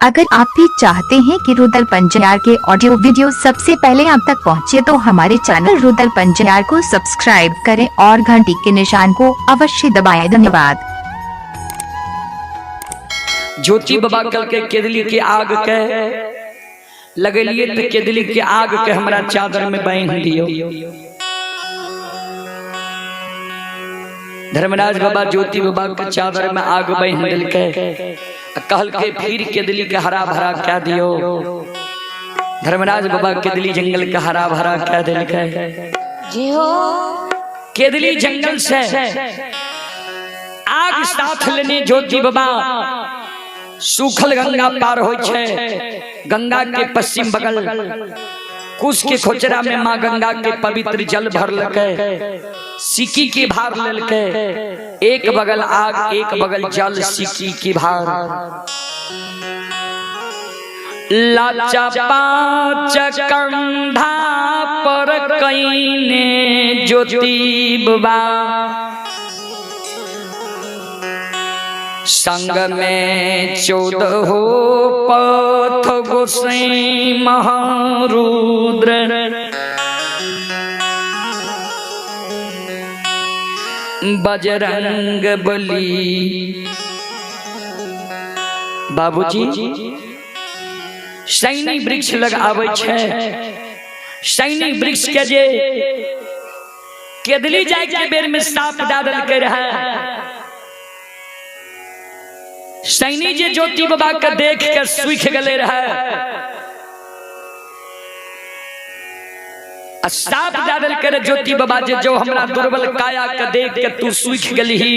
अगर आप भी चाहते हैं कि रुदल पंजयार के ऑडियो वीडियो सबसे पहले आप तक पहुंचे तो हमारे चैनल रुदल पंजयार को सब्सक्राइब करें और घंटी के निशान को अवश्य दबाएं। धन्यवाद। ज्योति बाबा कल के केदली के आग के लगलिए तो केदली के आग के हमरा चादर में बांध दियो। धर्मराज बाबा ज्योति बाबा के चादर में आग बांध दिल के कहल के फिर केदली के हरा भरा क्या दियो। धर्मराज बाबा केदली जंगल के हरा भरा क्या दिल के केदली जंगल से आग साथ लेने ज्योति बाबा सूखल गंगा पार हो छे। गंगा के पश्चिम बगल कुश के खोचरा में माँ गंगा के पवित्र जल भर लके सिक्की की भार ललके। एक बगल आग एक बगल जल सिक्की की भार लाचा पांच कंधा पर कईने ज्योति बाबा संग में 14 पथ गोसाई महारुद्र बजरंग बली। बाबूजी सैनी वृक्ष लग आवे छे। सैनी वृक्ष के जे केदली जाय के बेर में साप डादल के रहे। सैनी जे ज्योति बाबा के देख के सूख गले रहे। साप डादल करे ज्योति बाबा जे जो हमरा दुर्बल काया के देख के तू सूख गली ही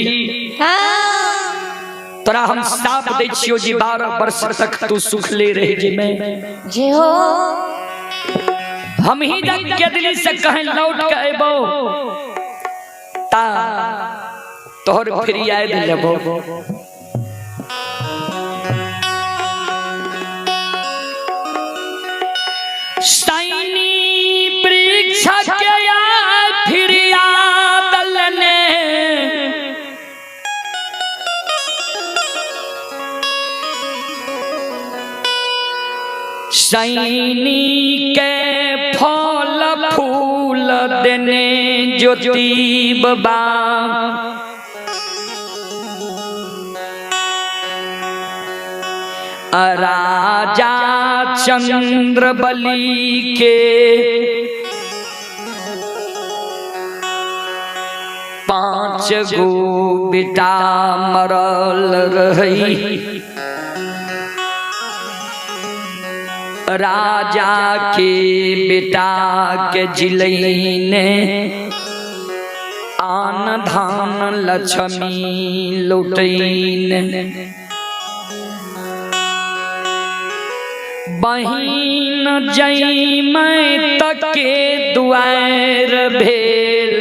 तोरा हम साप दे छियो जी 12 वर्ष तक तू सुख ले रहे जी मैं जे हो हम ही जग के दिल से कहे लौट के अबो ता तोहर फिर याद लेबो। सैनी वृक्ष के फिर याद लने सैनी के फल फूल देने ज्योति बाबा राजा चंद्र बली के 5 गो बेटा मरल रही। राजा के बेटा के जिलैने आन धान लक्ष्मी लुटैने। बहिन जई मैं तक के दुआर भेल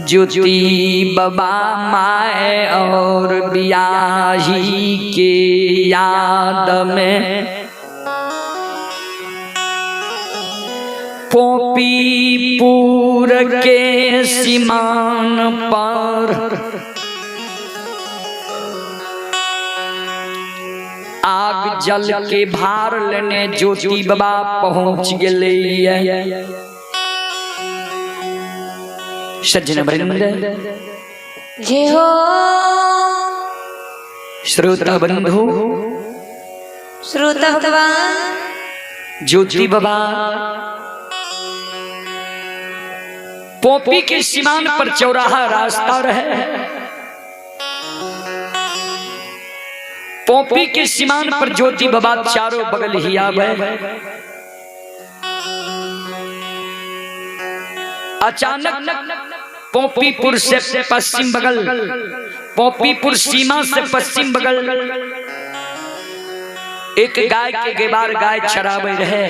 ज्योति बाबा माए और बियाही के याद में पोपीपुर के सीमान पर आग जल के भार लेने ज्योति बाबा पहुंच गए। सज्जन वृंद जे हो श्रोता बंधु श्रोता भगवान ज्योति बाबा पोपी के सीमान पर चौराहा रास्ता रहे। पोपी के सीमान पर ज्योति बाबा चारों बगल ही आवे। अचानक पोपीपुर से पश्चिम बगल पोपीपुर सीमा से पश्चिम बगल एक गाय के गेबार गाय चरावे रहे।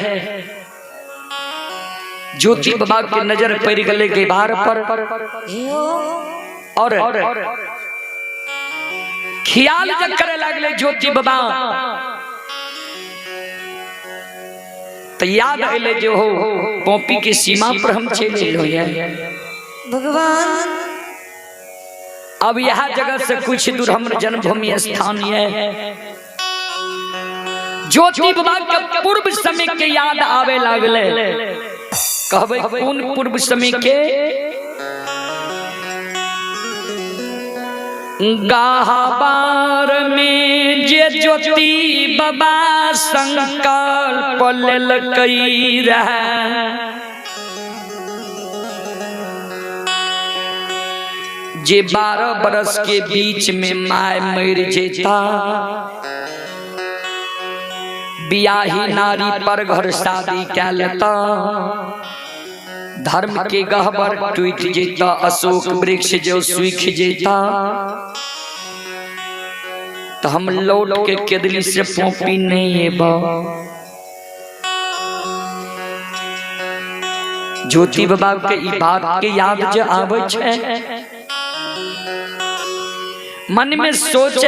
ज्योति बाबा की नजर पड़ गले गेबार पर और ख्याल जब करे लगले ज्योति बाबा तो याद अले जो हो पोपी की सीमा पर हम चले लो भगवान अब यह जगह से कुछ दूर हमारे जन्मभूमि स्थान है। ज्योति बाबा के पूर्व समय के याद आवे लागले। कहबे कौन पूर्व समय के? गाहबार में जे ज्योति बाबा संकल्प लेलकई रहे, जे 12 बरस के बीच में माय मर जेता, बियाही नारी पर घर शादी क्या लेता, धर्म के गहबर टूट जेता, अशोक वृक्ष जो सूख जेता, तो हम लौट के केदली से पोपी नहीं बा। ज्योति बाबा के ई बात के याद जो आवे छे, मन में सोचे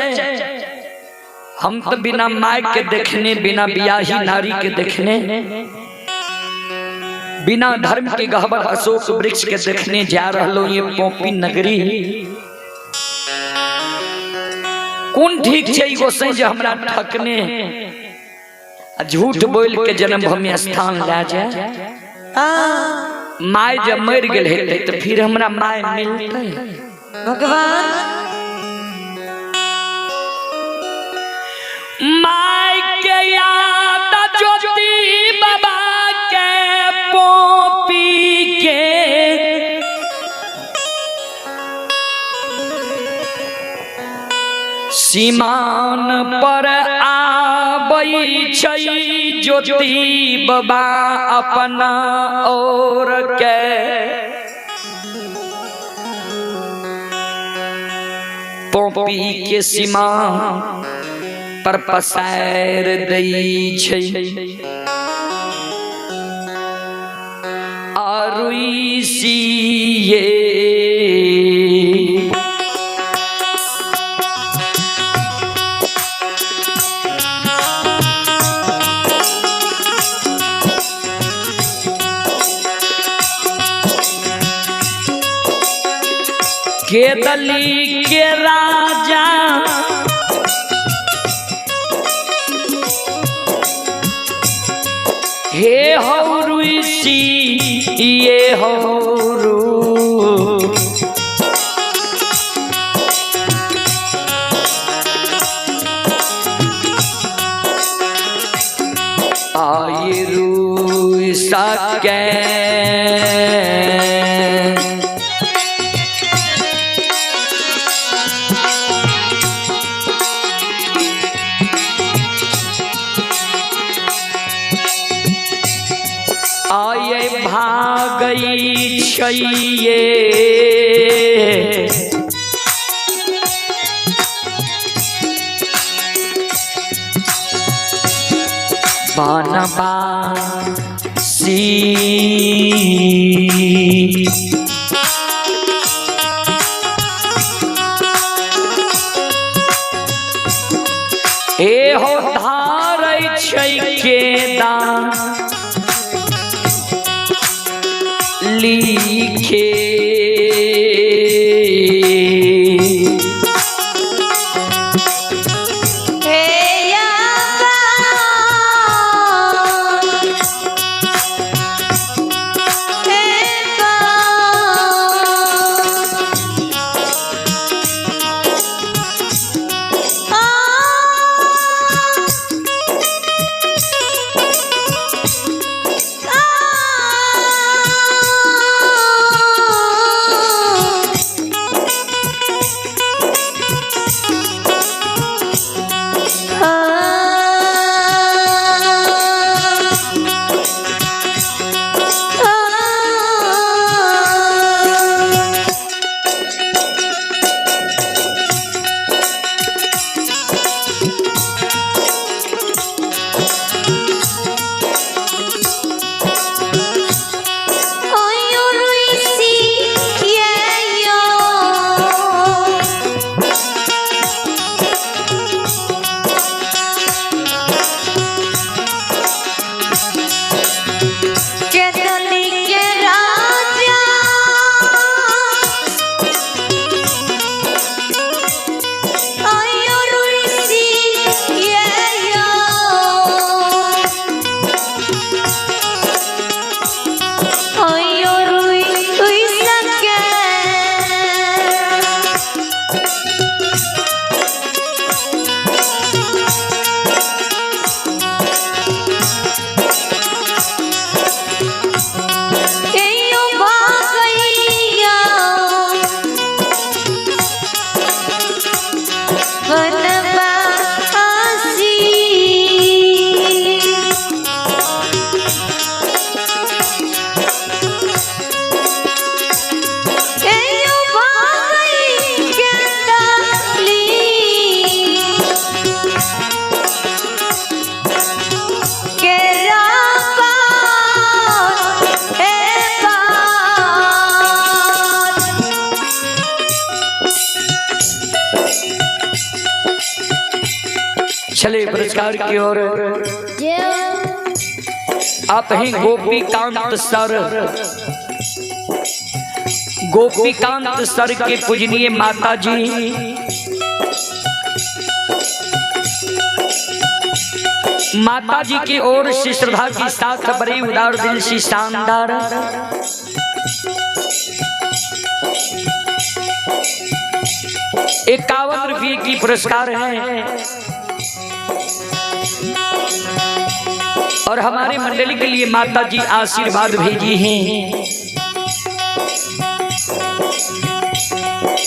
हम तो बिना माय के देखने, बिना बियाही नारी के देखने, बिना धर्म के गहबर अशोक वृक्ष के देखने जा रहलो ये पोपी नगरी। कौन ठीक छे गोसाई जो हमरा ठकने झूठ बोल के जन्मभूमि स्थान ले जाए? माय जब मर गेल हेते तो फिर हमरा माय मिलते? भगवान माय के याद ज्योति बाबा के पोपी के, सीमान पर आबै छै ज्योति बाबा अपना और के। पोपी के सीमा पर पसार दई छै, आरुई सिए केदली के राजा हे हौरुई सिए हौरू, आये रुई सके आये भागई छैये बनवासी, ए हो धारै छै के दान लिखे, पिछले पुरस्कार की ओर आप हैं गोपीकांत सर। गोपीकांत सर के पूजनीय माता जी माता जी की ओर से श्रद्धा के साथ बड़े उदार दिल से शानदार 51 रुपये की पुरस्कार है। और हमारे मंडली के लिए माता जी आशीर्वाद भेजी हैं।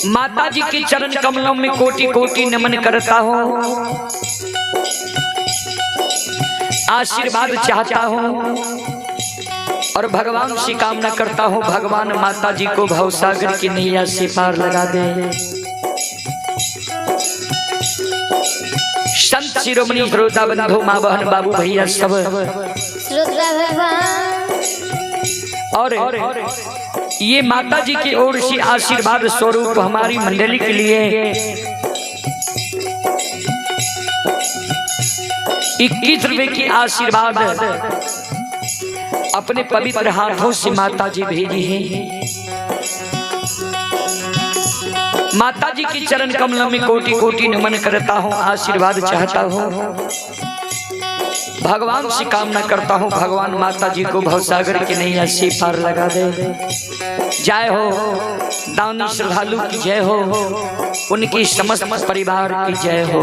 माता जी के चरण कमलों में कोटि कोटि नमन करता हूँ, आशीर्वाद चाहता हूँ और भगवान से कामना करता हूँ भगवान माता जी को भवसागर की नैया से पार लगा दे। संत शिरोमणि श्रोता बंधु माँ बहन बाबू भैया सब और ये माता जी की ओर से आशीर्वाद स्वरूप हमारी मंडली के लिए 21 रुपए की आशीर्वाद अपने पवित्र हाथों से माता जी भेजी है। माता जी के चरण कमलों में कोटि कोटि नमन करता हूँ, आशीर्वाद चाहता हूँ, भगवान से कामना करता हूँ भगवान माता जी को भवसागर के नैया से पार लगा दे। जय हो दानी श्रद्धालु की जय हो, उनकी समस्त परिवार की जय हो।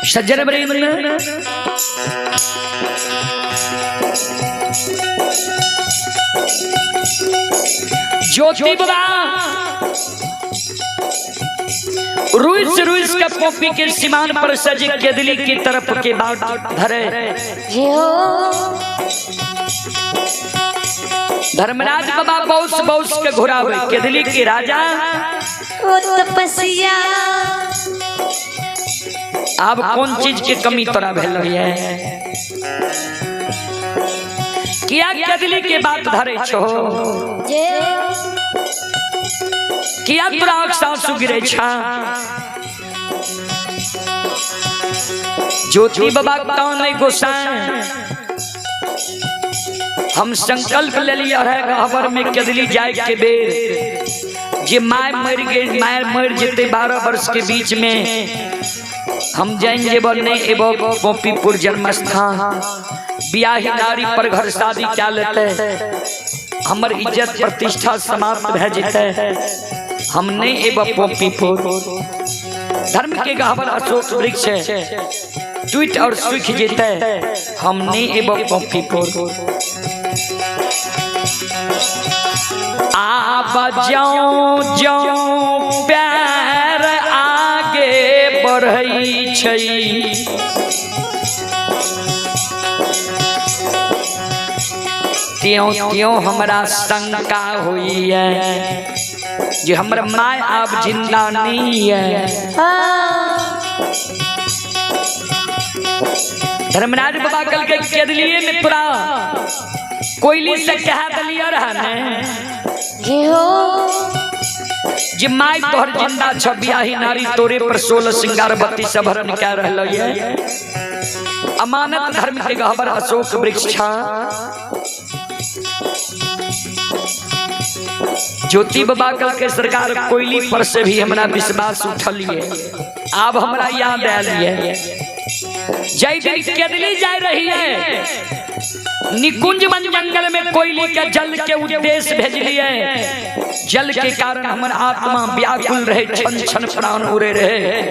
सज्जन वृंद ज्योति बाबा रुइस का पोपी के सीमान पर सजे केदली की तरफ के बाट धरे। धर्मराज बाबा बौस बौस के घुरावे केदली के राजा तपस्या। अब कौन चीज की कमी तोरा भेल है? किया केदली के बात धरे छो, किया तोरा आंसू गिरे छा। ज्योति बाबा कौन गोसाई हम संकल्प ले लिया है गहबर में केदली जाए के बेर जे माय मर गए, माय मर जेते 12 वर्ष के बीच में हम जाएंगे बनने एवं गोपीपुर जन्मस्थान ब्याही नारी पर घर शादी क्या लेते हमर इज्जत प्रतिष्ठा समाप्त भे जेते। हमने एवं गोपीपुर धर्म के गहवर अशोक वृक्ष ट्वीट और सूख जेते। हमने एवं गोपीपुर आप जाओ जाओ प्यार आगे बढ़ई छई। त्यों त्यों हमरा शंका हुई है जो हमर माय आप जिंदा नहीं है। धर्मराज बाबा कल के केदलिए में पूरा कोयली से कहा दलिया रहा जे माय तोहर जिंदा छबियाही नारी तोरे पर 16 सिंगार बत्ती सब हरण क्या रहल है। अमानत धर्म के गहवर अशोक वृक्ष छा। ज्योति बाबा कल के सरकार कोयली पर से भी हमरा विश्वास उठल है। अब हमरा याद आयल है जय दिन केदली जा रही है निकुंज वन जंगल में कोयली के जल के उद्देश्य भेज लिए। जल के कारण हमर आत्मा व्याकुल रहे, छन छन प्राण उड़े रहे।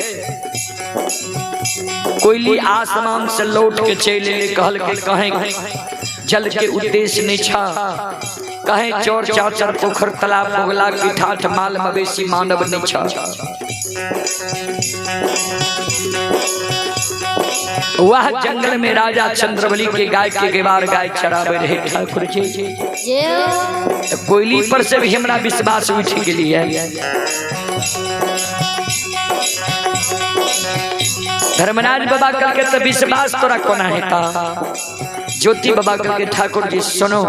कोयली आसमान से लौट के चले कहल के कहे जल के उद्देश्य नहीं छा, कहे चोर चाचर पोखर तालाब बोगला की ठाठ माल मवेशी मानव नहीं छा। वह जंगल में राजा चंद्रबली के गाय के गेवार गाय चरावे रहे ठाकुर जी। कोयली पर से भी हमरा विश्वास उठ गेली है। धर्मराज बाबा कल के तो विश्वास तोरा कोना है ता। ज्योति बाबा कल के ठाकुर जी सुनो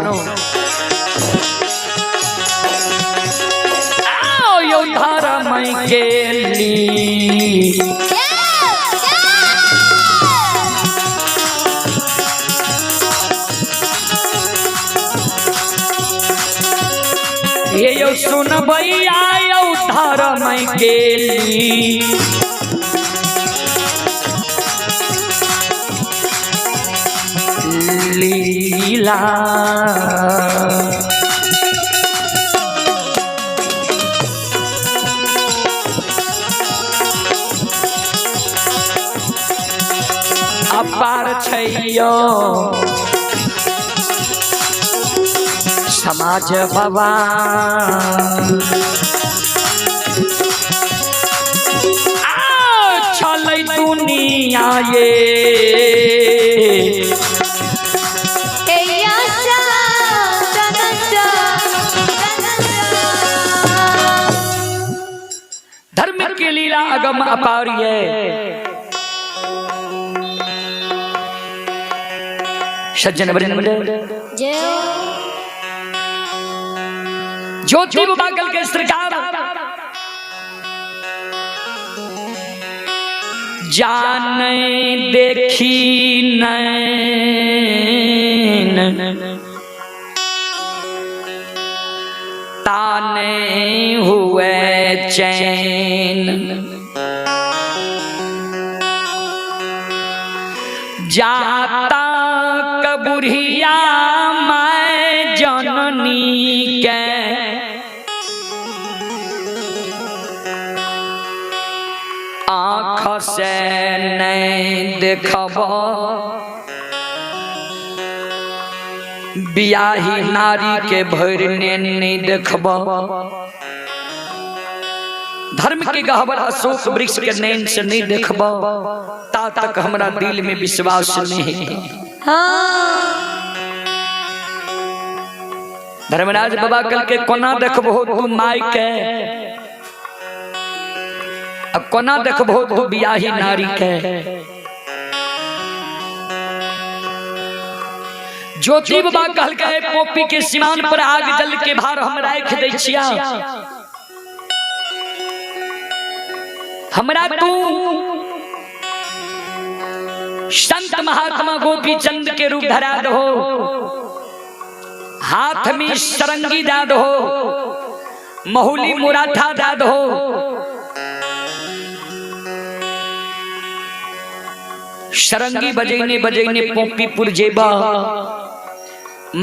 आओ यो धारा मई के ली ये यो सुन भैया यो धर्म के लीला अपार छैयो समाज भगवान चल दुनिया ये धर्म की लीला अगम अपार सज्जन ज्योति बागल के सरकार जाने देखी नैन ताने हुए चैन जाता कबुढ़िया मैं जननी के आँख से नहीं देखब बियाही नारी के भरने नहीं देखब धर्म के गहवर अशोक वृक्ष के नैन से नहीं देखब ता तक हमरा दिल में विश्वास नहीं। धर्मराज बाबा कल के कोना देखबो तू माई के अब कोना देखबो तू बियाही नारी के। ज्योति बाबा कहल के पोपी के सिमान पर आग जल के भार हम राख दै छिया हमरा तू संत महात्मा गोपी चंद के रूप धरा दो हाथ में सरंगी दा दो महुली मुराठा दा दो सरंगी बजैने बजैने पोपीपुर जेबा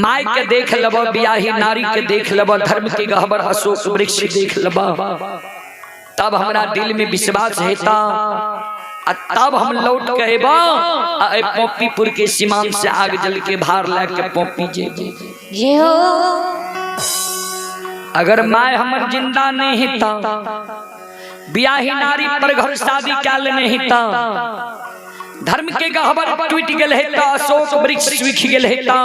माई के देख लबा बियाही नारी के देख लबा धर्म के गहवर अशोक वृक्ष देख लबा तब हमरा दिल में विश्वास हेता तब हम लौट के एबा पोपीपुर के सीमान से आग जल के भार लेके पोपी जे हो अगर माय हमर जिंदा नहीं हेता बियाही नारी पर घर शादी काल नहीं हेता धर्म के गहवर टूट गेल हेता अशोक वृक्ष सूख गेल हेता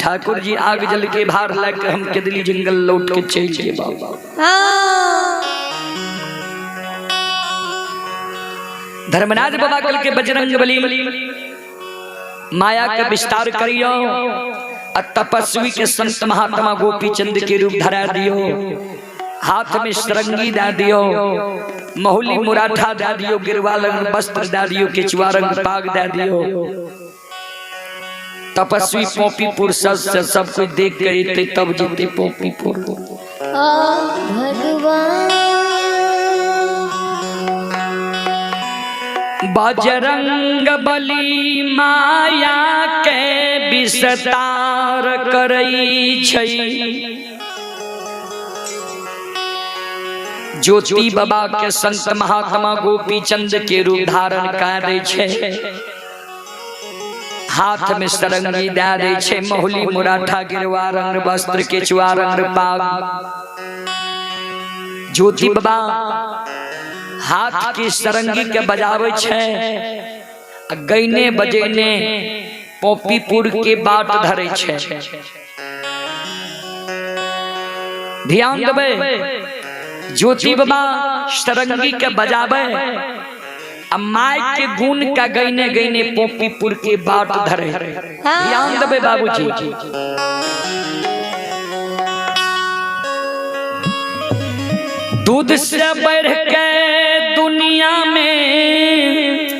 ठाकुर जी आग जल के भार लेके हम केदली जंगल लौट के चल गए बाबा। धर्मराज बाबा कल के बजरंग बली माया का विस्तार करियो तपस्वी के संत महात्मा गोपी चंद के रूप धरा दियो हाथ में सरंगी दा दियो महुली मुराठा दा दियो गिरवा रंग वस्त्र दा दियो केचुआ रंग पाग दा दियो तपस्वी पोपीपुर सब कुछ देख गए तब जीते पोपीपुर भगवान बजरंग बली माया के विस्तार करई छै। ज्योति बाबा के संत महात्मा गोपी चंद के रूप धारण करे छै। हाथ में सरंगी दे दे छे, महुली मुराठा गिरवा रंग वस्त्र के चुआ रंग पाग। ज्योति बाबा हाथ की सरंगी के बजावे छे, गईने बजेने पोपीपुर के बाट धरे छे। ध्यान देबे, ज्योति बाबा सरंगी के बजावे, माय के गुण का गईने गईने पोपीपुर के बाट धरे। ध्यान देबे बाबूजी। दूध से बढ़ के दुनिया में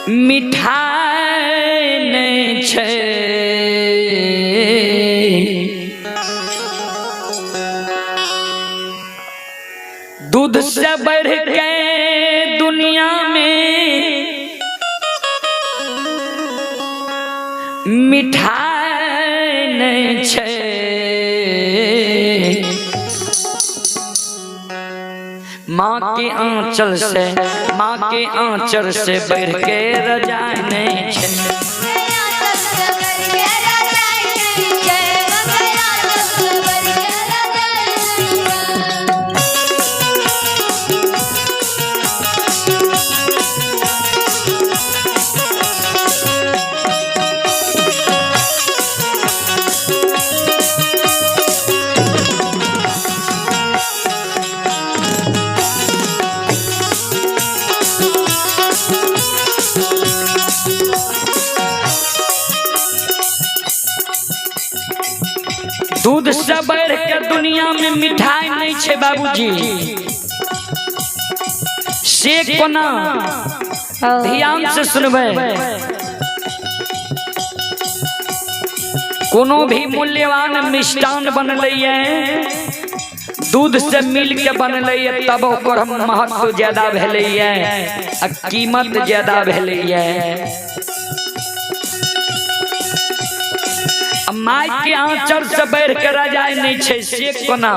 मिठाई नहीं छे। दूध से बढ़ के दुनिया में मिठाई नहीं छे। माँ के आंचल से, माँ के आंचल से बढ़ के रजाई नहीं छे। दूध से बढ़ के दुनिया में मिठाई नहीं छे बाबूजी। से कोना ध्यान से सुनबे, कोनो भी मूल्यवान मिष्टान बनलैए दूध से मिल के बनलैए, तब ओकर महत्व ज्यादा भेलैए, कीमत ज्यादा भेलैए। माय के आंचल से बढ़ के रजाई नहीं छे, से कोना।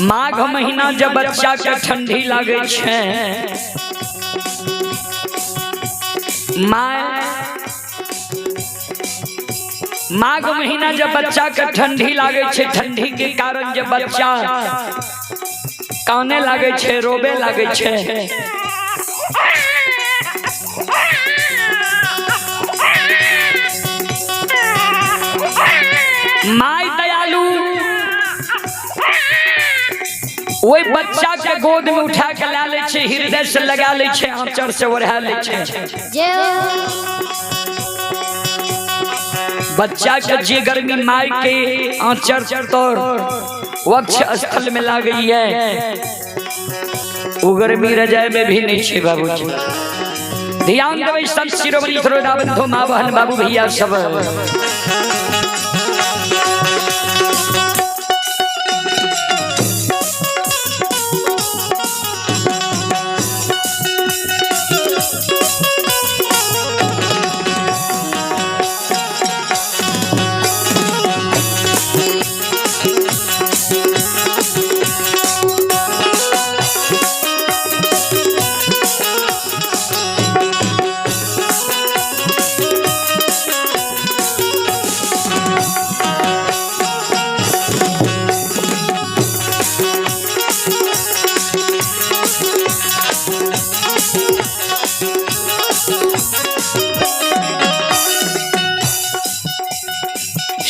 माघ महीना जब बच्चा के ठंडी लागे छे, माघ महीना जब बच्चा के ठंडी लागे छे, ठंडी के कारण जब बच्चा काने लागे छे, रोबे लागे छे, माय दयालु वही बच्चा के गोद में उठा के ला ले छे, हृदय से लगा ले छे, आंचल से ओढ़ा ले छे। बच्चा के जे गर्मी माय के आंचल तोड़ वक्ष स्थल में ला गई है, वो गर्मी रजाई में भी नहीं छे बाबूजी। ध्यान देवे संत शिरोमणि थोड़ा बंधु माँ बहन बाबू भैया सब।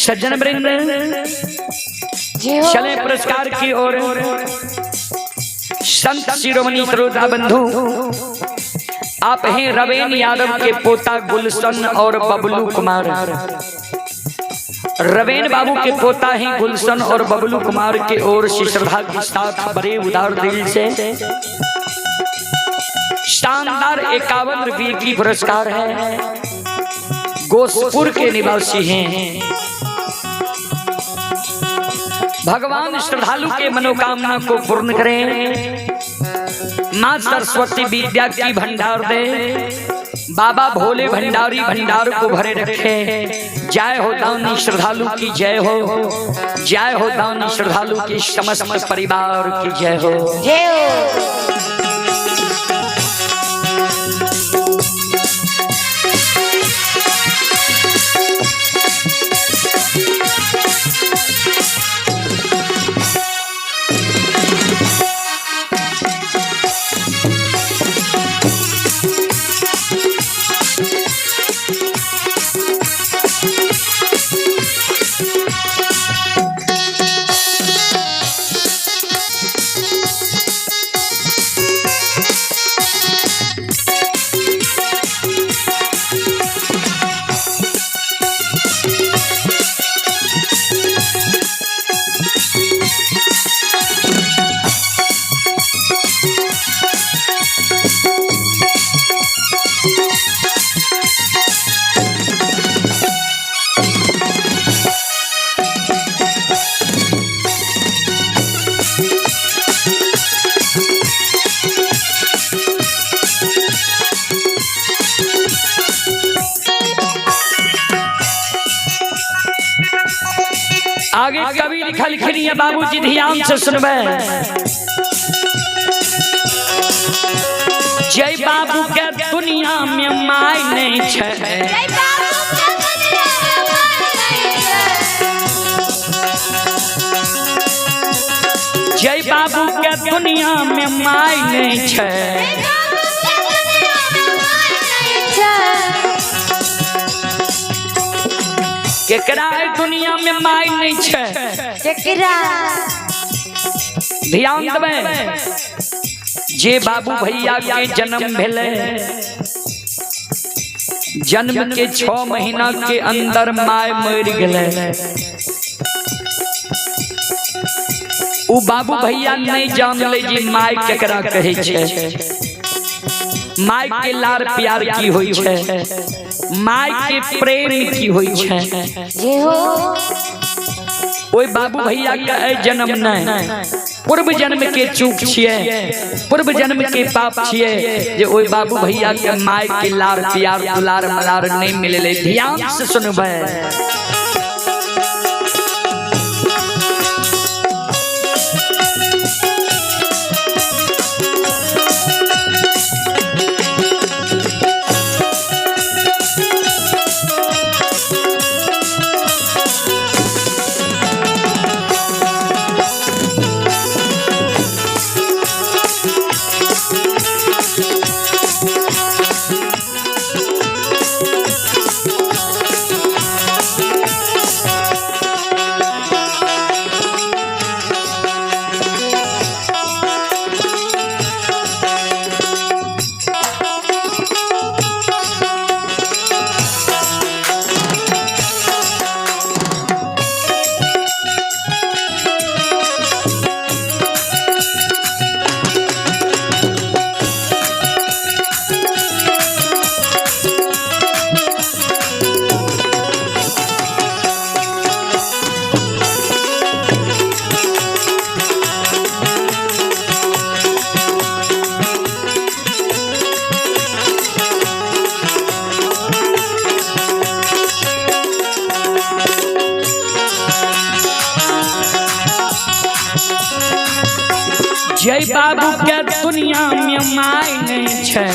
सज्जन वृंद चले पुरस्कार की ओर। संत शिरोमणि श्रोता बंधु, आप हैं रवेन यादव के पोता गुलशन और बबलू कुमार। रवेन बाबू के पोता हैं गुलशन और बबलू कुमार के ओर से श्रद्धा के साथ बड़े उदार दिल से शानदार 51 रुपये की पुरस्कार है। गोसपुर के निवासी हैं भगवान श्रद्धालु के मनोकामना को पूर्ण करें। माँ सरस्वती विद्या की भंडार दे। बाबा भोले भंडारी भंडार को भरे रखे। जय हो दानी श्रद्धालु की जय हो। जय हो दानी श्रद्धालु की समस्त परिवार की जय हो। जय हो। आगे कवि लिखा लिखनी है बाबूजी ध्यान से सुनबे। जय बाबू के दुनिया में माय नहीं छे। जय बाबू के दुनिया में माय नहीं छे। केकरा दुनिया में माय नहीं छे। केकरा ध्यान देबे। जे बाबू भैया के जन्म भेले, जन्म के 6 महीना के अंदर माय मर गेले। उ बाबू भैया नहीं जानले जी माय केकरा कहे छे। माय के लार प्यार की होई छे। माय के प्रेम की होई छे। जे हो ओई बाबू भैया का जन्म नहीं, पूर्व जन्म के चूक छिए। पूर्व जन्म के पाप छिए जे ओई बाबू भैया के माय के लार प्यार दुलार मलार नहीं मिलले। ध्यान से सुनबे। जय बाबू के दुनिया में माय नहीं छे।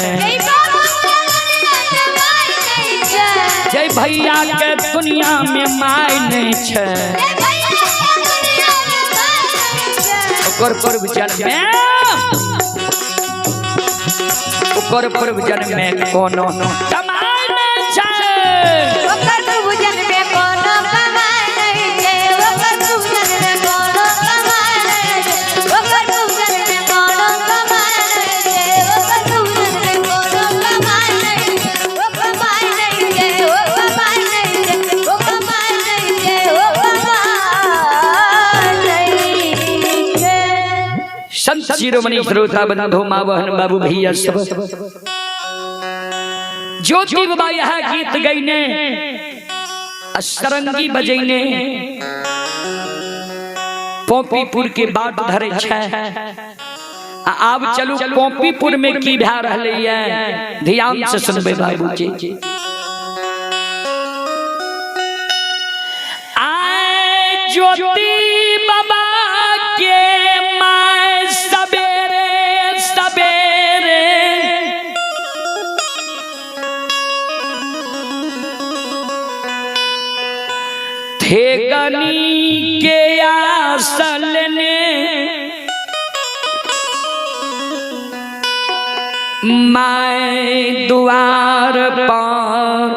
जय भैया के दुनिया में माय नहीं छे। ओकर पूर्व जन्म में, ओकर पूर्व जन्म में कोनो कमाई नहीं छे। ओकर पूर्व जन्म में कोनो कमाई नहीं छे। ओकर पूर्व जन्म में कोनो कमाई नहीं छे। ओकर पूर्व जन्म में कोनो कमाई नहीं छे। ओकर पूर्व जन्म में कोनो कमाई नहीं छे। ओ कमाई नहीं छे। ओ कमाई नहीं छे। ओ कमाई नहीं छे। ओ कमाई नहीं छे। संत शिरोमणि श्रोता बंधु माँ बहन बाबू भैया सब ज्योति बाबा यह गीत गईने, सरंगी बजैने, पोपीपुर के बाट धरे छै। आब चलू पोपीपुर में की भै रहले है, ध्यान से सुनबे बाबूजी। आए ज्योति बाबा के माय सबेरे सबेरे थे गनी के आसल ने माय द्वार पर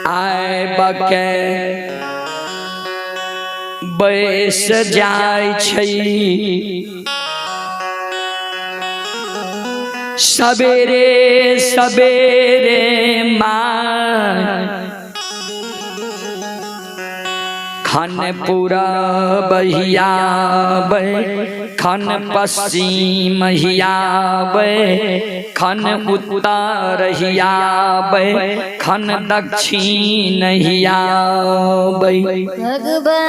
आए बके बैस जाय छै। सबेरे सबेरे माय खन पूरा बहियाबे, खन पश्चिम हियाबे, खन उत्तर हियाबे, खन दक्षिण हियाबे। भगवान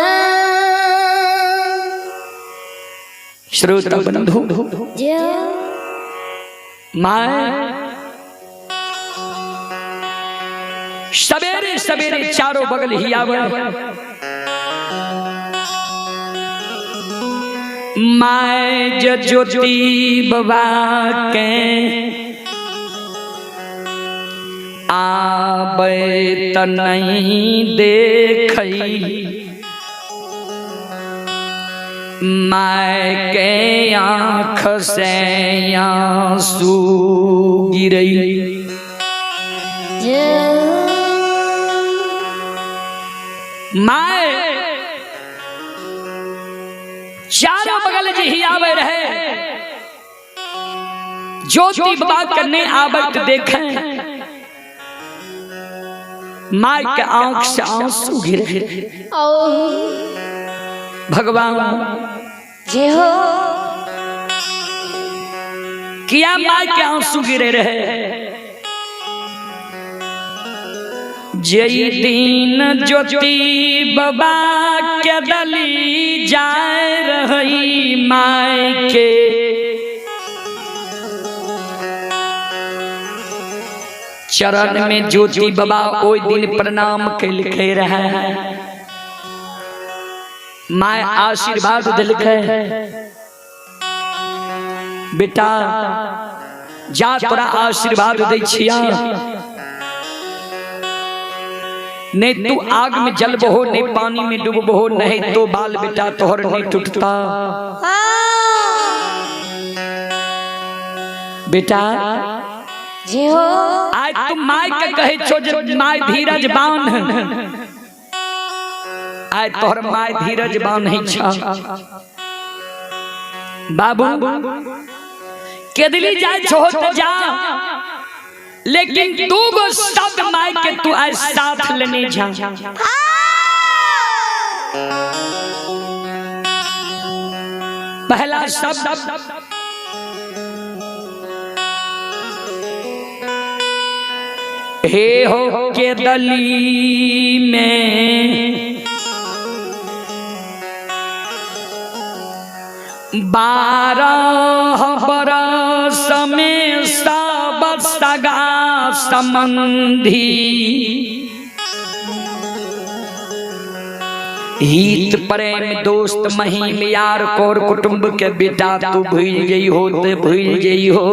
श्रोता बंधु माय सवेरे सवेरे चारों बगल हियावे, माय ज्योति बाबा के आबे त नहीं देखई। माय के आँख से आंसू गिरई। माय चारों बगल जी आवे रहे, ज्योति बाबा करने आबत देखे, माय के आंख से आंसू गिरे। भगवान जय हो किया माय के आंसू गिरे रहे। जय दिन ज्योति बाबा के दली जाए रही माय के, चरण में ज्योति बाबा ओई दिन प्रणाम के लिखे रहे। माय आशीर्वाद दिलके, बेटा जा तोरा आशीर्वाद दै छिया, नहीं तू आग में जलबहो, नहीं पानी में डूबबहो, नहीं तो बाल बेटा तोहर नहीं टूटता। बेटा जय हो आज तू माय के कहे छो जे माय धीरज बांध, आज तोहर माय धीरज बांध नहीं छा। बाबू केदली जाय छो त जा, लेकिन तू गो शब्द माय के तू आज साथ लेने जा। पहला शब्द हे हो के दली में 12 बरस में सब सगा संबंधी, हित प्रेम दोस्त महिम यार कोर कुटुंब के बेटा तू भूल गई हो ते भूल गई हो,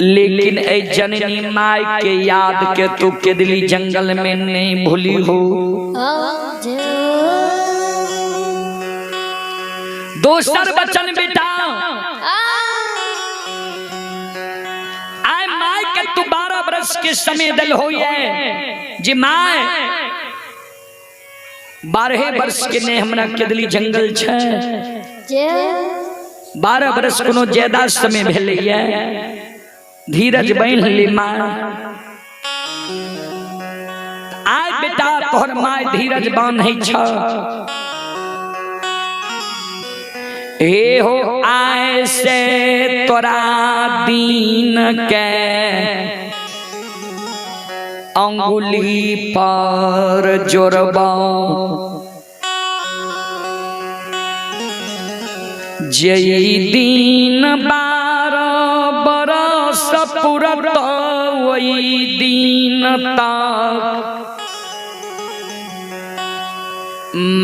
लेकिन ए जननी माय के याद के तू केदली जंगल में नहीं भूली हो। दोसर बचन बेटा आय माय के तू 12 बरस के समय दल हो जी माय 12 बरस के ने हमरा केदली जंगल छे, 12 बरस कोनो ज्यादा समय भेले धीरज बन ली माय। आय बेटा तोहर माय धीरज बान नहीं छ, ए हो आय से तोरा दीन के अंगुली पर जोरबा जई दिन 12 बरस पुरत वही दिन तक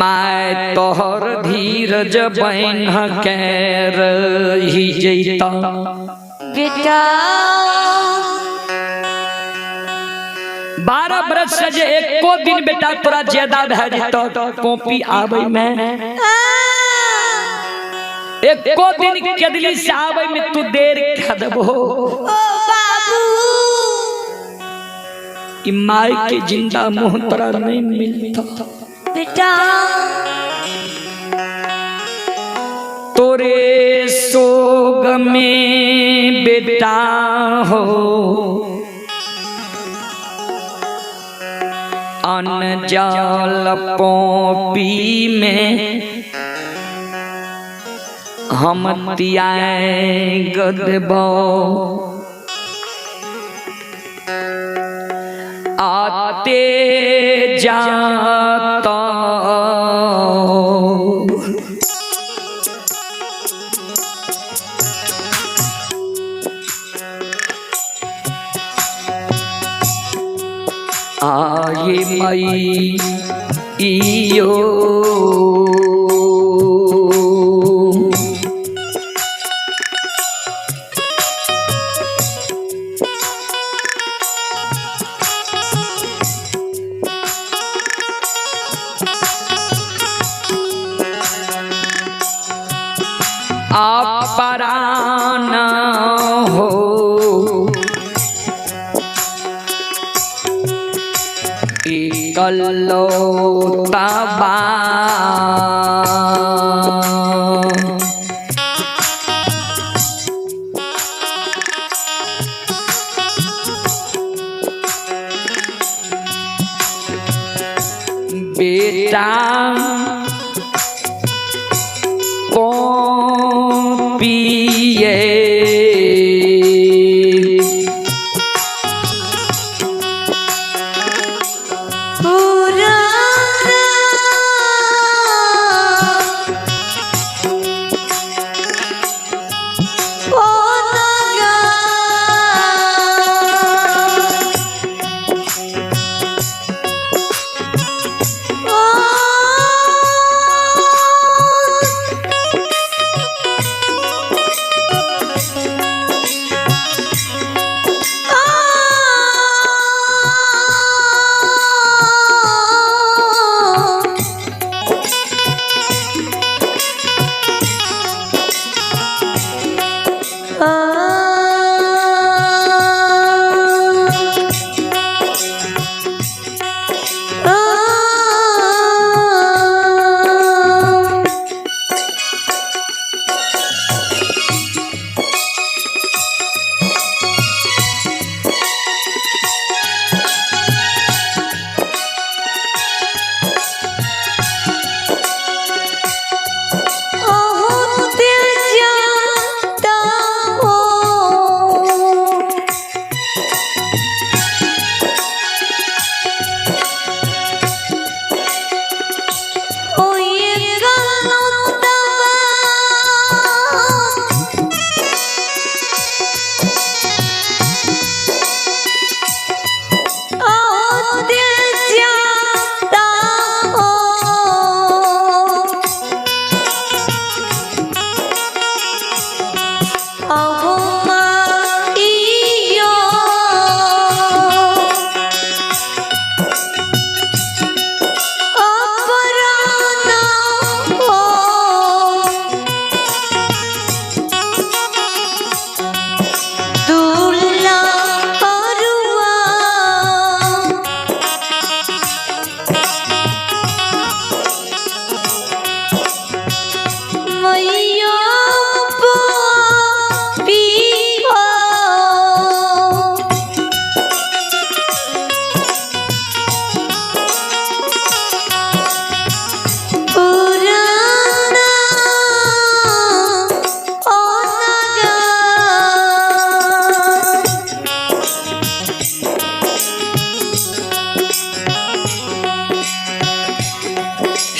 मैं तोहर धीरज बहन के रही जैता बेटा 12 बरस से जे एको दिन बेटा तोरा ज्यादा भै जतो कॉपी आबै में एको दिन केदली से आबै में तू देर कर देबो ओ बाबू ई माई के जिंदा मुंह तोरा नहीं मिलता बेटा तोरे सोग में बेटा हो अनजाल पोपी में हम तियाए गदबो आते जाता आये मई इयो आप पराना हो कल्लो तबा बेटा पिए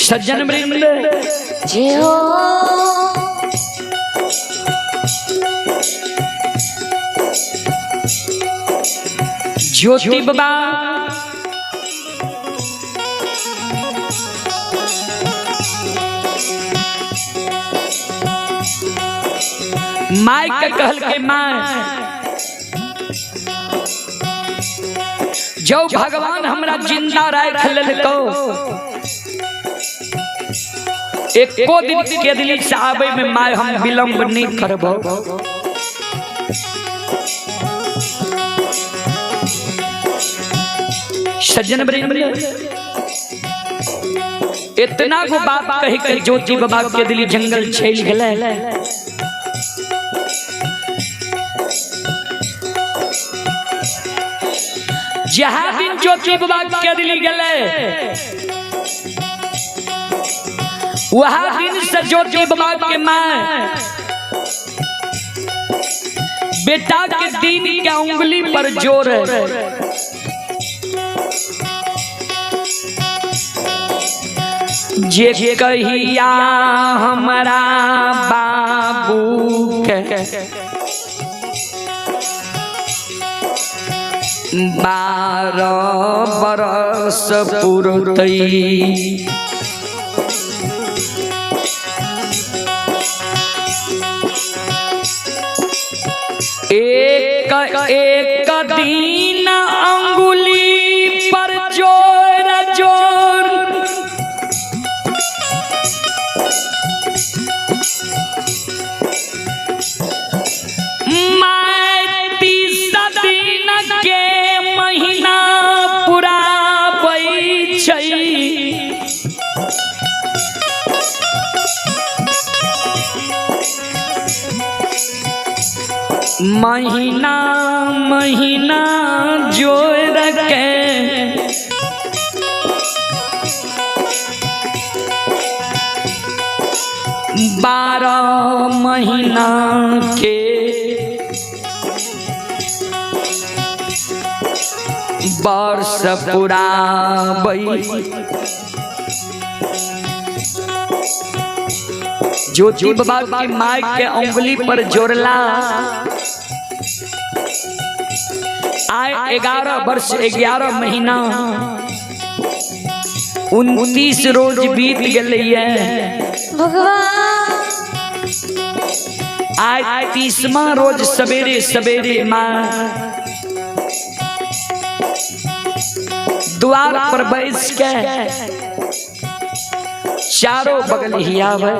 सज्जन वृंद जय हो ज्योति बाबा माई के कहल के माँ जो भगवान हमरा जिंदा राख लेलको एको दिन के दिल्ली से आवे में माय हम विलंब नहीं करबो। सज्जन वृंद इतना को बात कही के ज्योति बाबा के दिल्ली जंगल चल गए। जहाँ दिन ज्योति बाबा के दिल्ली गए वहाँ दिन से ज्योति बाबा के माँ बेटा के दिन के उंगली पर जोर जे कहिया हमारा बाबू के 12 बरस पुरतई एक एक दिन अंगुली पर जोर जोर मैं 30 दिन के महीना पूरा पई छई महीना महीना जोड़ के 12 महीना के वर्ष पूरा ज्योति बाबा की माई के उंगली पर जोड़ला आए 11 वर्ष 11 महीना 29 रोज बीत गए भगवान आज 30वां रोज सवेरे सवेरे माँ द्वार पर बैठ के चारों बगल ही आवे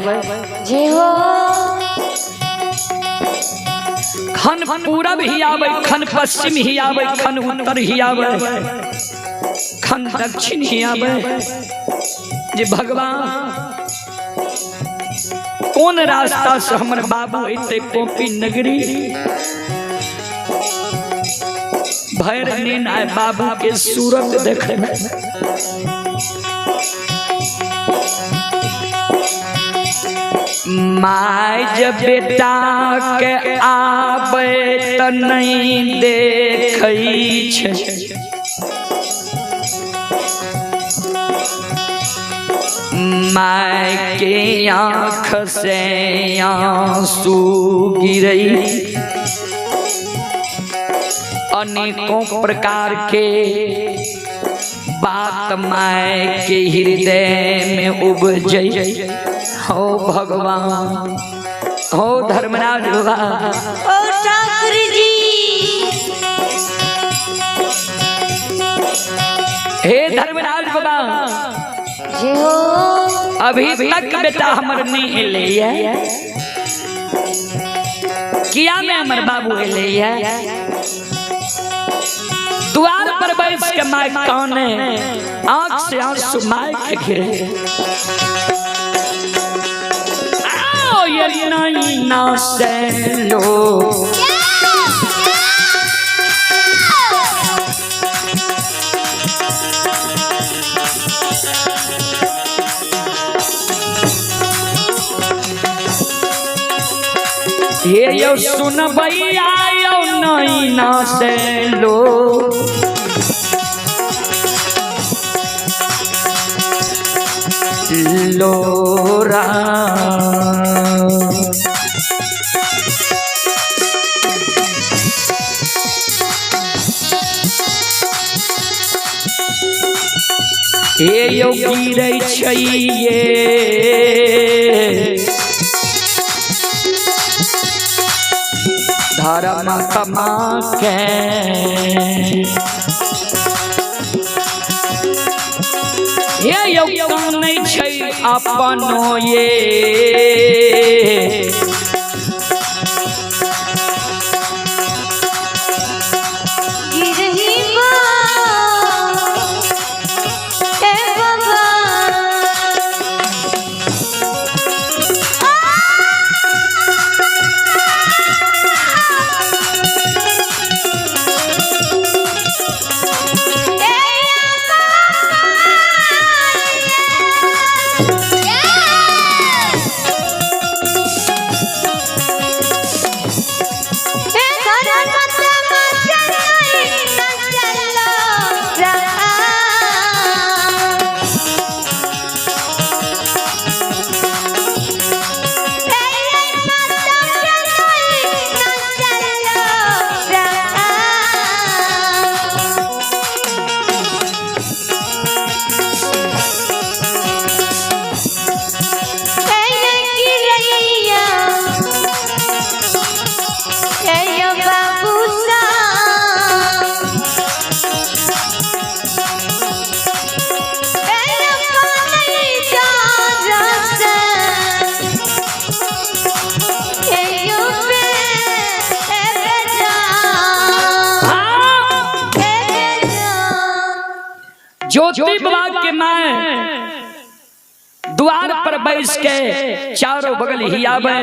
जय हो खन पूरब ही आवे खन पश्चिम ही आवे खन उत्तर ही आवे खन दक्षिण ही आवे जे भगवान कौन रास्ता से हमर बाबू इते कोपी नगरी भैर नीन आए बाबू के सूरत देखे माय जब बेटा के आबे त नहीं देखई छे माय के आँख से आंसू गिरई अनेकों प्रकार के बात माय के हृदय में उपजई हो भगवान हो धर्मराज बाबा ओ ठाकुर जी हे धर्मराज बाबा जय हो अभी तक बेटा हमर नहीं एले किया में हमर बाबू एले द्वार पर बैठ के माय काने आंख से आंसू माय के गिरे आओ ये नहीं ना से लो ये यो सुन भैया यो नहीं ना से लो लोरा। हे यो गिरै छै ये धर्म कमा के, हे योगदान नहीं छै अपनो ये गिरही माँ हे बाबा ज्योति बाबा के माए द्वार पर बैस के चारों बगल ही आवे।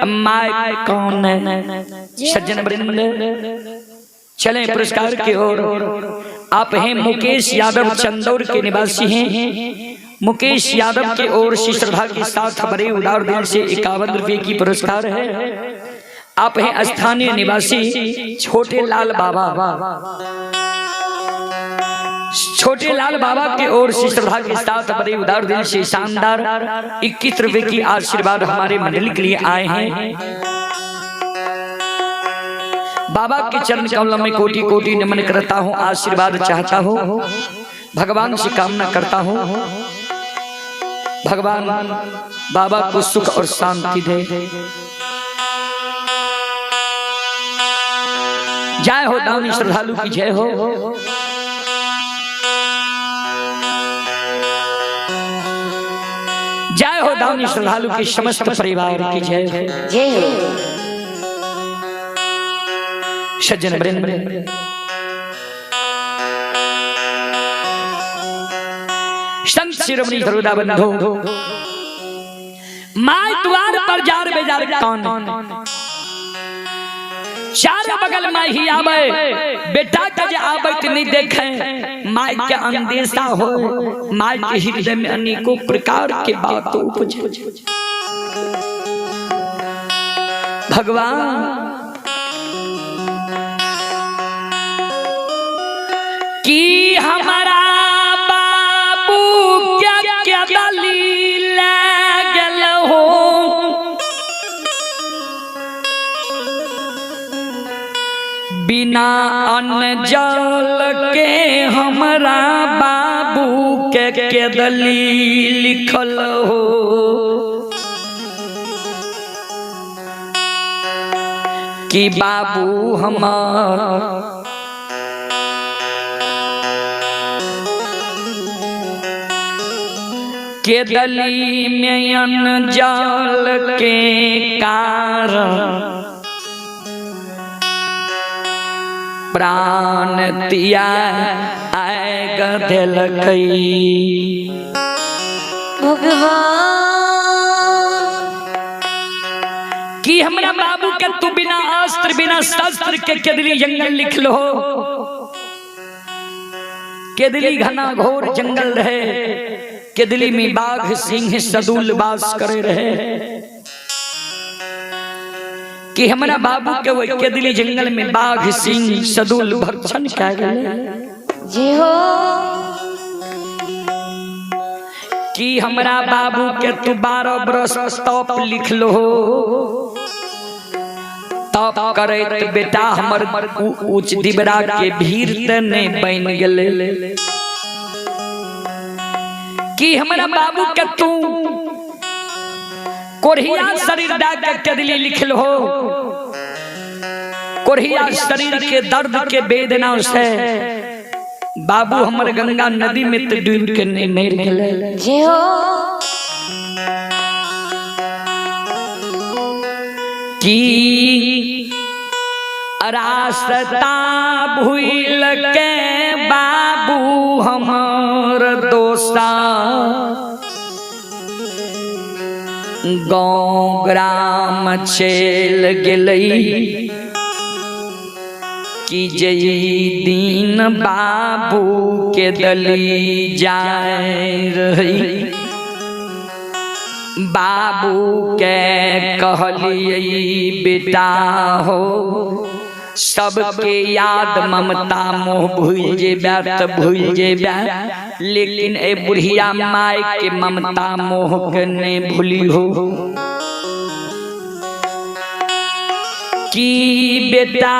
माए कौन है सज्जन वृंद, चले पुरस्कार की ओर। आप हैं मुकेश यादव, चंदौर के निवासी हैं। मुकेश यादव की ओर से श्रद्धा के साथ बड़े उदार दिल से 51 रुपये की पुरस्कार है। आप हैं स्थानीय निवासी छोटे लाल बाबा। छोटे लाल बाबा की ओर से श्रद्धा के साथ बड़े उदार दिल से शानदार 21 रुपये की आशीर्वाद हमारे मंडली के लिए आए हैं। बाबा के चरण कमलों में कोटि कोटि नमन करता हूँ, आशीर्वाद चाहता हूँ, भगवान से कामना करता हूँ भगवान बाबा को सुख और शांति दे। जय हो दानी श्रद्धालु की जय हो। जय हो दानी श्रद्धालु के समस्त परिवार की जय हो। जय हो। सज्जन वृंद, संत शिरोमणि सरोदा बंधु, माय द्वार पर जार बेजार कौन, चारों बगल में ही आवे। बेटा का जे आवे तो नहीं देखे, माय के अंदेशा हो। माय के हृदय में अनेकों प्रकार के बात उपजे। भगवान कि हमारा बाबू क्या क्या दलील गल हो, बिना अन्न जल के हमारा बाबू के दलील लिखल हो। कि बाबू हमार के दली में अन्न जल के कारण प्राण तिया आए गधेल कई। भगवान कि हमरा बाबू के तू बिना अस्त्र बिना शस्त्र के केदली जंगल लिख लो। केदली घना घोर जंगल रहे, केदली में बाघ सिंह सदूल वास करे रहे। कि हमारा बाबू के वो केदली जंगल में बाघ सिंह सदूल भक्षण क्या गए। जय हो। कि हमरा बाबू के तू 12 बरस तप लिख लो तप करैत बेटा हमर उच्च दिबरा के भीड़ त नहीं बन गेले कि हमरा बाबू के तू कोढ़िया शरीर डाक के दिली लिख लो कोढ़िया शरीर के दर्द के वेदना से बाबू हमर गंगा नदी में तो डूब के नहीं मर गेले जे हो कि रास्ता भूल के बाबू हमर दोस्ता गाँव ग्राम चल गेलई कि जई दिन बाबू के दली जाए रही बाबू के कहलिए बेटा हो सबके याद ममता मोह भूल जेबा त भूल जेबा लेकिन ए बुढ़िया माय के ममता मोह के ने भूली हो कि बेटा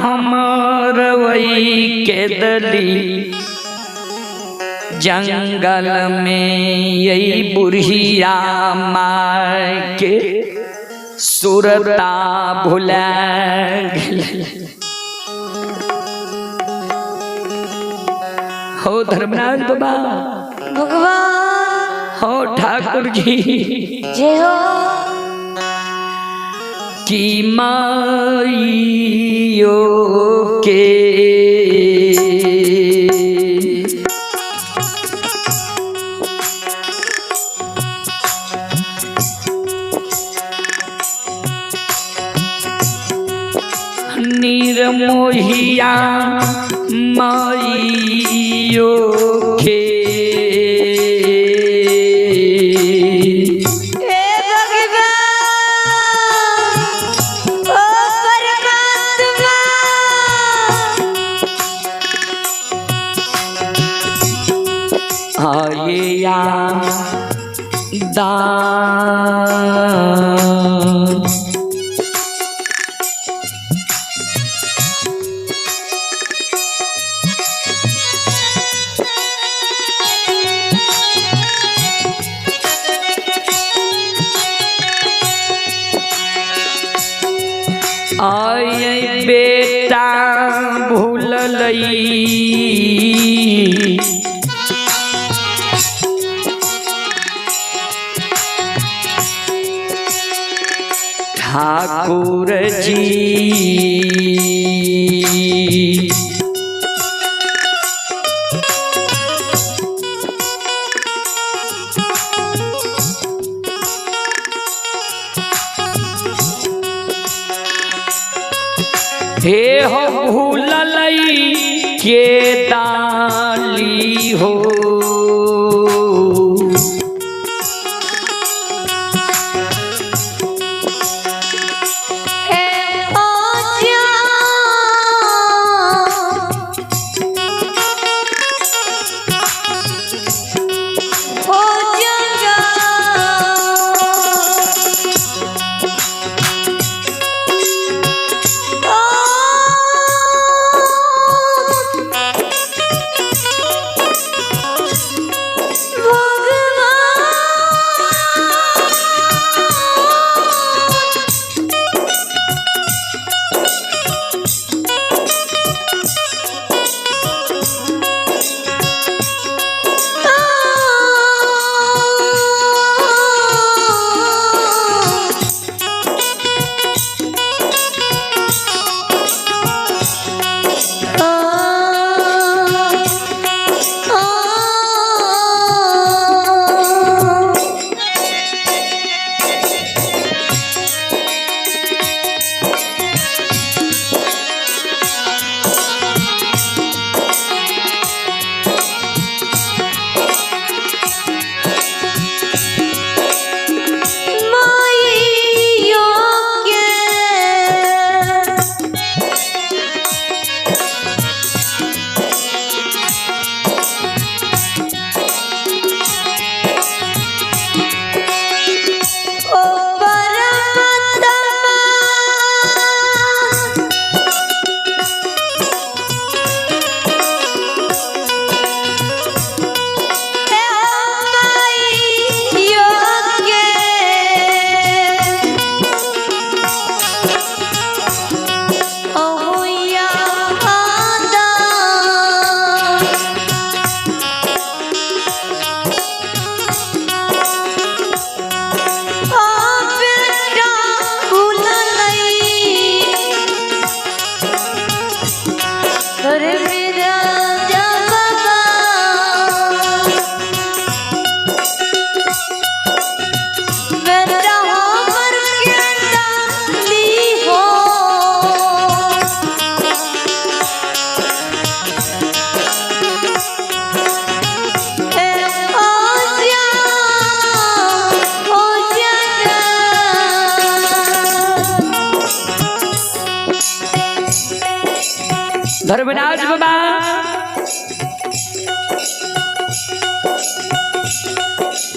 हमर वही के दली जंगल में यही बुढ़िया माय के सुरता भुला हो धर्मराज बाबा भगवान हो ठाकुर जी जे हो कि माइयो के निर्मोहिया माइयो के आये बेटा भूललई ठाकुर जी हे हो भूललई के डाली हो धर्मराज बाबा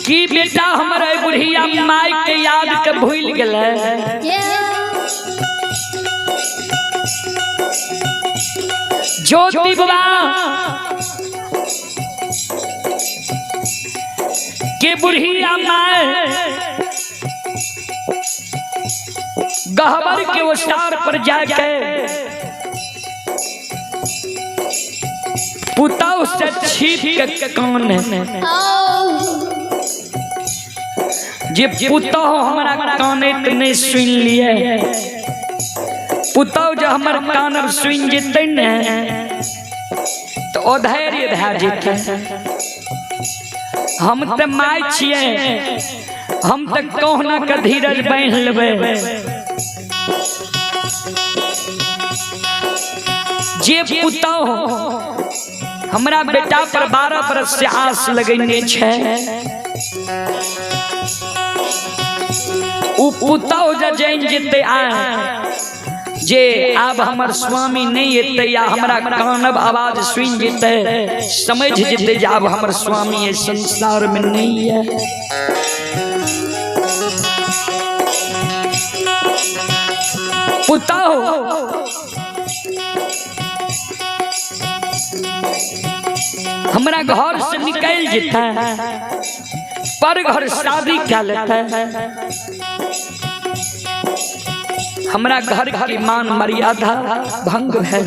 की बेटा हमारे बुढ़िया माई के याद के भूल गए। ज्योति बाबा के बुढ़िया माई गहबर के ओसार पर जाके पुताऊ से छीप के कान जे पुताऊ हमारा काने नहीं सुन लिए, पुताऊ जो हमार कान सुन जेते ने तो अधैर्य भए जेते। हम तो माय छिए, हम तो कहना के धीरज बांध लेबै। जे पुताऊ हमरा बेटा पर 12 बरस से आस लगेने छे, उ पुताऊ जान जेते आ जे अब हमर स्वामी नहीं एते या हमरा कानब आवाज सुन जेते, समझ जेते जे अब हमर स्वामी इस संसार में नहीं है। पुताऊ हमरा घर से निकल जेता, पर घर शादी कर लेता, हमरा घर की मान मर्यादा भंग है।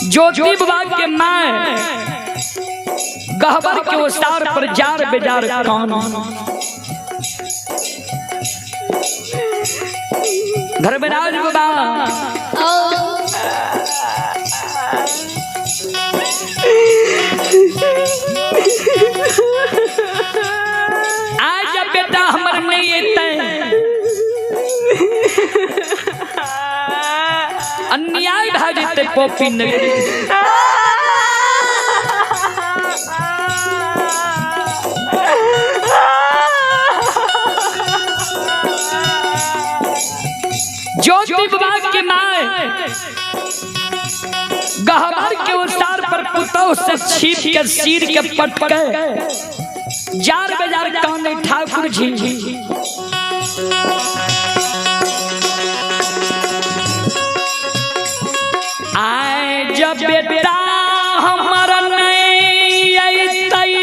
ज्योति बाबा के मां गहबर के ओसार पर जार बेजार कान। धर्मराज बाबा आज बेटा हमर नहीं एते, अन्याय भए जेते पोपी नगरी। ज्योति बाबा के मां गहबर के ओसार पर पुतौ से छीप के सिर के पटके जार बेजार काने ठाकुर जी। आए जब बेटा हमारा नहीं अइतई,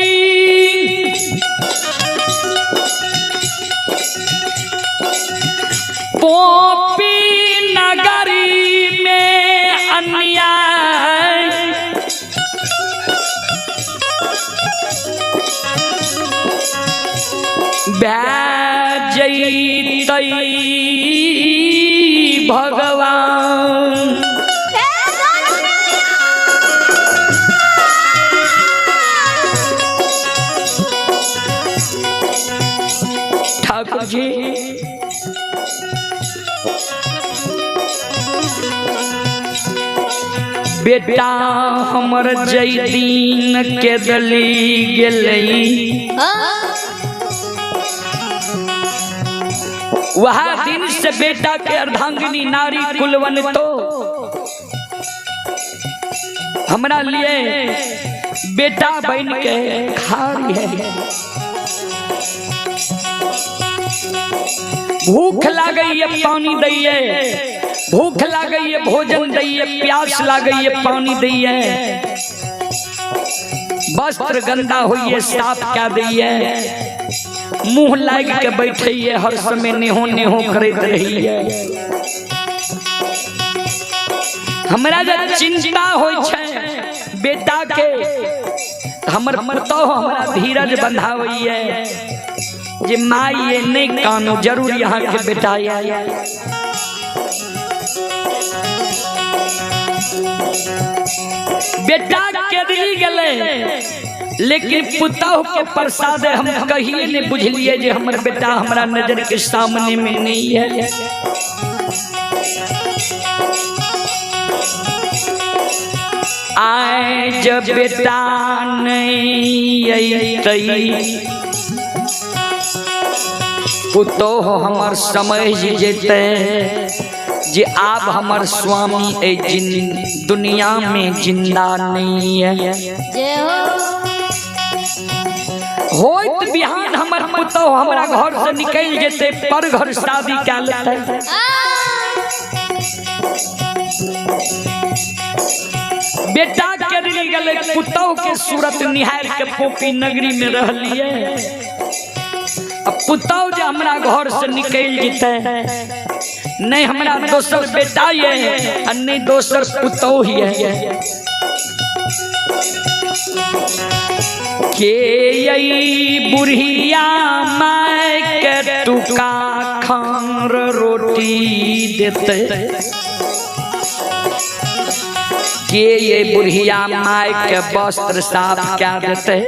पोपी नगरी में अन्याय जैतई भगवान। ठाकुर जी बेटा हमर जैदीन के दली गेलई, वह दिन से बेटा के अर्धांगिनी नारी कुलवन तो हमरा लिए बेटा बन के खारी है। भूख लागई है पानी दैये, भूख लागई है भोजन दैये, प्यास लागई है पानी दैये, वस्त्र गंदा होइए साफ क्या दैये, मुंह लाग के बैठिए हर समय नेहो नेहो करत रहिए। हमरा जब चिंता होय छै बेटा के, हमर पुतौ हमरा धीरज बंधावैये जे माई ये नहीं कानो जरूर यहाँ के बेटा बेटा के दिल गले, लेकिन पुतौ के प्रसाद हम कहिए नहीं बुझलिए जे हमर बेटा हमरा नजर के सामने में नहीं है। आए जब बेटा नहीं अइतई, पुतौ हमर समझ जेते जे आप हमार स्वामी ए दुनिया में जिंदा नहीं है। जय हो होइत बिहान हमर पुतौ हमरा घर से निकल जेते पर घर शादी क्या लेते। बेटा के दिल गले पुतौ के सूरत निहार के पोपी नगरी में रह लिए। अब पुतौ जो हमरा घर से निकल जेते नहीं हमरा दोसर बेटा ये और नहीं दोसर पुतौ ही है। के यही बुढ़िया माय के टुका खार रोटी देते। के ये बुढ़िया माय के वस्त्र साफ क्या देते।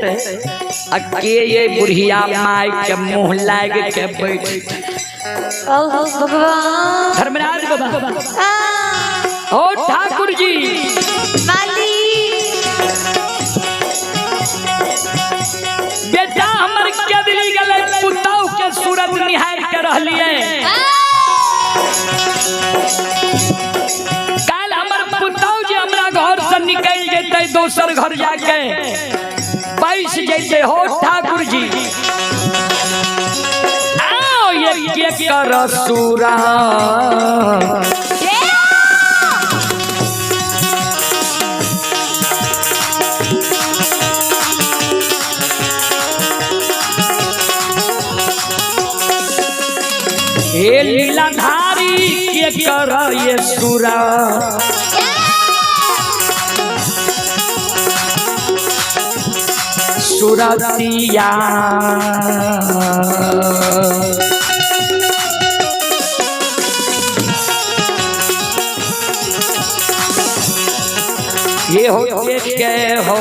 के ये बुढ़िया माय के मुंह लाग के बैठते। भगवान धर्मराज बाबा ओ ठाकुर जी बेटा हमर के दिली गले पुतौ के सूरत निहार के रहलिए। काल हमर पुतौ जे हमरा घर से निकल जेते दोसर घर जाके बैठ जेते हो ठाकुर जी। आओ ये के कर सूरा हे लीलाधारी के कर ये सूरा। सुरतिया ये हो के हो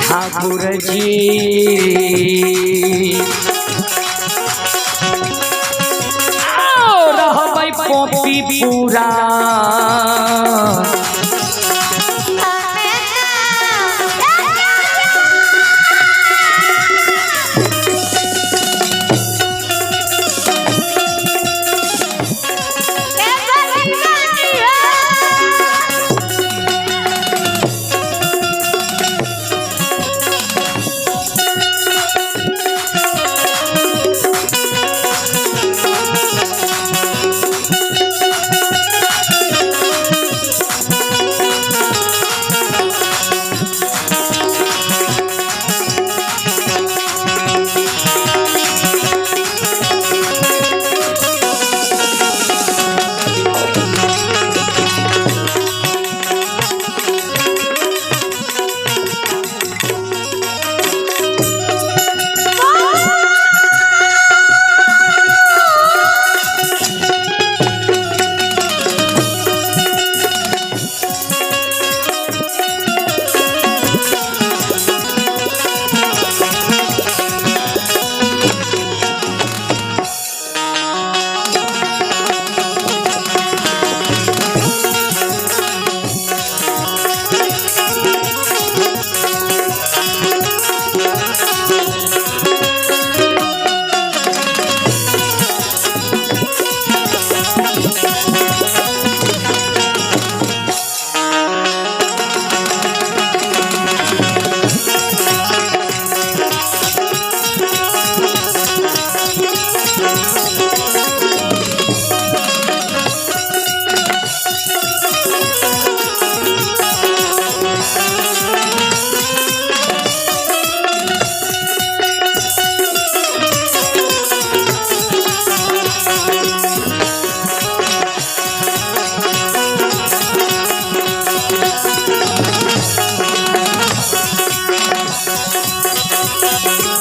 ठाकुर जी आओ रहबै पोपी पूरा।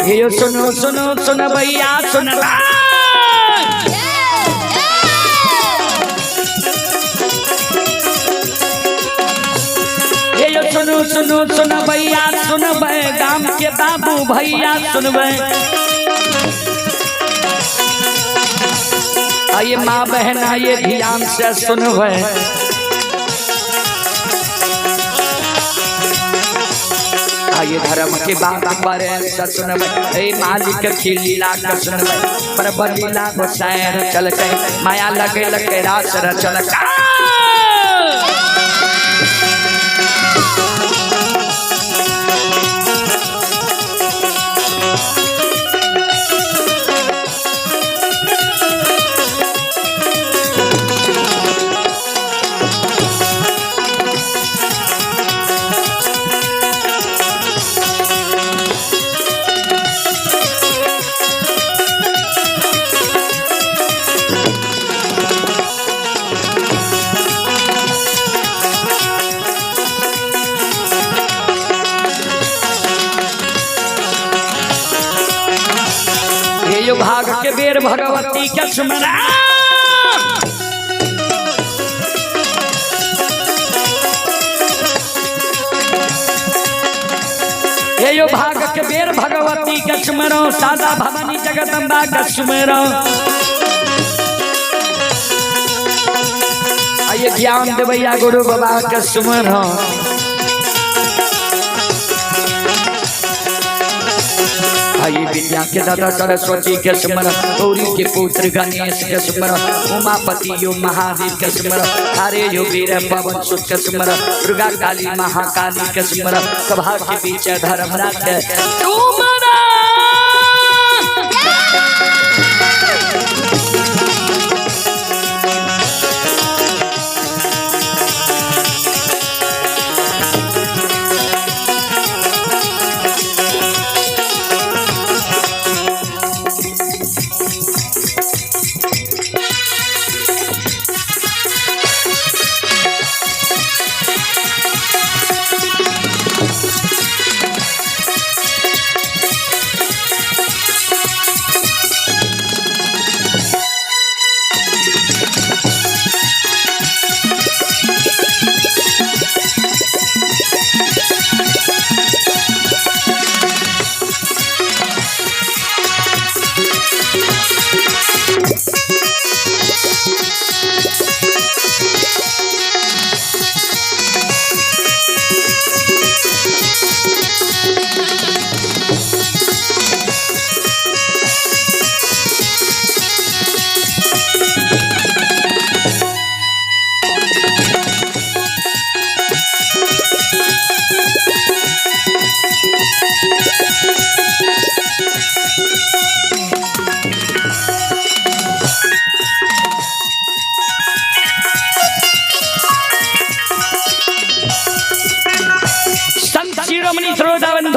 ये सुनो सुनो सुनो भैया सुन ये सुनो सुनो सुनो भैया सुनबे गाम के बाबू भैया सुनबे। आइए माँ बहन आइए ध्यान से सुनबे। आइए धर्म के बात पर सुनबे ए मालिक खिलीला के सुनबे पर बलीला गोसायर चल के माया लगे लगे रास रचल का यो भाग के बेर भगवती के सुमरा यो भाग के बेर भगवती के सुमरो सादा भवानी जगदम्बा के सुमरो आइए ज्ञान देवैया गुरु बाबा के सुमरो आइए विद्या के दादा सरस्वती के स्मरण गौरी के पुत्र गणेश के स्मरण उमापति यो महावीर के स्मरण हरे यो वीर पवन सुत के स्मरण दुर्गा काली महाकाली के स्मरण सभा के बीच धर्मराज के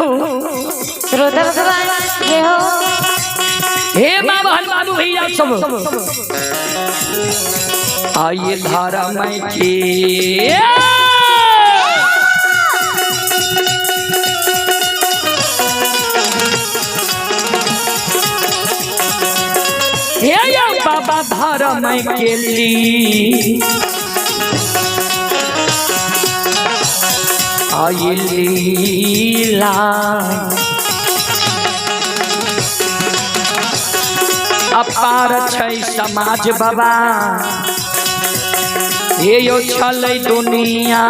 श्रोता भगवान ये हो हे बाबा बाबू भैया सब आइए धारा में के हे बाबा धारा में के ली आइए लीला अपार छै समाज बाबा हे यो छलै दुनिया